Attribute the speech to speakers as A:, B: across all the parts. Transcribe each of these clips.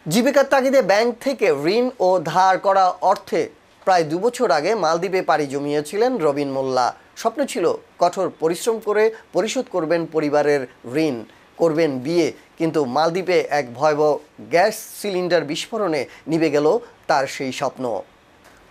A: জীবিকার তাগিদে ব্যাংক থেকে ঋণ ও ধার করা অর্থে প্রায় 2 বছর আগে মালদ্বীপে পাড়ি জমিয়েছিলেন রবিন মোল্লা। স্বপ্ন ছিল কঠোর পরিশ্রম করে পরিশোধ করবেন পরিবারের ঋণ, করবেন বিয়ে। কিন্তু মালদ্বীপে এক ভয়াবহ গ্যাস সিলিন্ডার বিস্ফোরণে নিভে গেল তার সেই স্বপ্ন।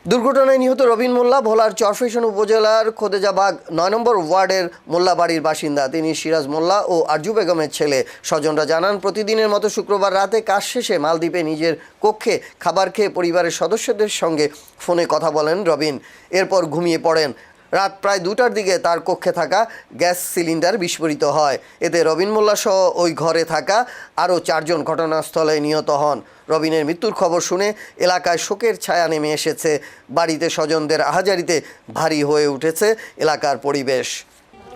A: দুর্ঘটনায় নিহত রবিন মোল্লা ভোলার চরফ্যাশন উপজেলার খোদেজাবাগ 9 নম্বর ওয়ার্ডের মোল্লাবাড়ির বাসিন্দা। তিনি সিরাজ মোল্লা ও আরজু বেগমের ছেলে। স্বজনরা জানান, প্রতিদিনের মতো শুক্রবার রাতে কাজ শেষে মালদ্বীপে নিজের কক্ষে খাবার খেয়ে পরিবারের সদস্যদের সঙ্গে ফোনে কথা বলেন রবিন। এরপর ঘুমিয়ে পড়েন। রাত প্রায় 2টার দিকে তার কক্ষে থাকা গ্যাস সিলিন্ডার বিস্ফোরিত হয়। এতে রবিন মোল্লা সহ ওই ঘরে থাকা আরও 4 জন ঘটনাস্থলে নিহত হন। রবিনের মৃত্যুর খবর শুনে এলাকায় শোকের ছায়া নেমে এসেছে। বাড়িতে স্বজনদের আহাজারিতে ভারী হয়ে উঠেছে এলাকার পরিবেশ।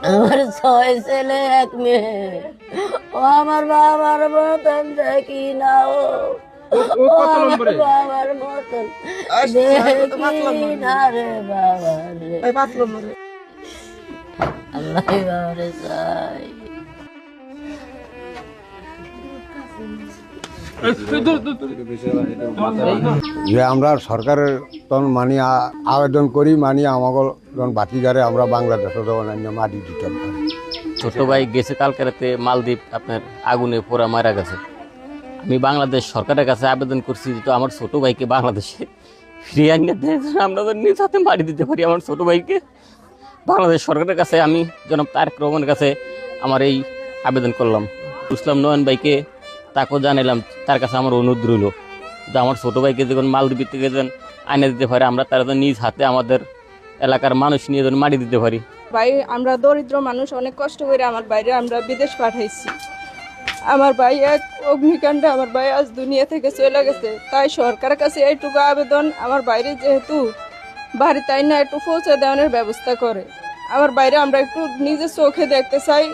B: আমার 6 ছেলে 1 মেয়ে, ও আমার বাবার মতন দেখি না, ও আমার বাবার মতন দেখি না রে বাবা রে। আল্লাহ বাবারে চাই।
C: যে আমরা সরকারের তখন মানি আবেদন করি, মানি আমাকে যখন বাতিদারে আমরা বাংলাদেশে যখন মাটি দিতে পারি।
D: ছোট ভাই গেছে কালকে রাতে মালদ্বীপ আপনার আগুনে পোড়া মারা গেছে। আমি বাংলাদেশ সরকারের কাছে আবেদন করছি তো আমার ছোট ভাইকে বাংলাদেশে ফিরিয়ে আনিয়ে দেয়, আমরা তো নিজ হাতে মাটি দিতে পারি আমার ছোট ভাইকে। বাংলাদেশ সরকারের কাছে আমি জনাব তারেক রহমানের কাছে আমার এই আবেদন করলাম। ইসলাম নয়ন ভাইকে তাকেও জানালাম, তার কাছে আমার অনুরোধ রইল যে আমার ছোটো ভাইকে যখন মালদ্বীপ থেকে যেন আইনে দিতে পারে, আমরা তারা যেন নিজ হাতে আমাদের এলাকার মানুষ নিয়ে যেন মাটি দিতে পারি।
E: ভাই আমরা দরিদ্র মানুষ, অনেক কষ্ট করে আমার বাইরে আমরা বিদেশ পাঠাইছি। আমার ভাই এক অগ্নিকাণ্ডে আমার ভাই আজ দুনিয়া থেকে চলে গেছে। তাই সরকারের কাছে এইটুকু আবেদন, আমার বাইরে যেহেতু বাড়ি তাই না একটু পৌঁছে দেওয়ানোর ব্যবস্থা করে। আমার বাইরে আমরা একটু নিজের চোখে দেখতে চাই,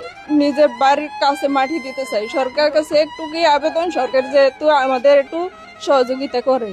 E: নিজের বাড়ির কাছে মাটি দিতে চাই। সরকারের কাছে একটু কি আবেদন, সরকার যেহেতু আমাদের একটু সহযোগিতা করে।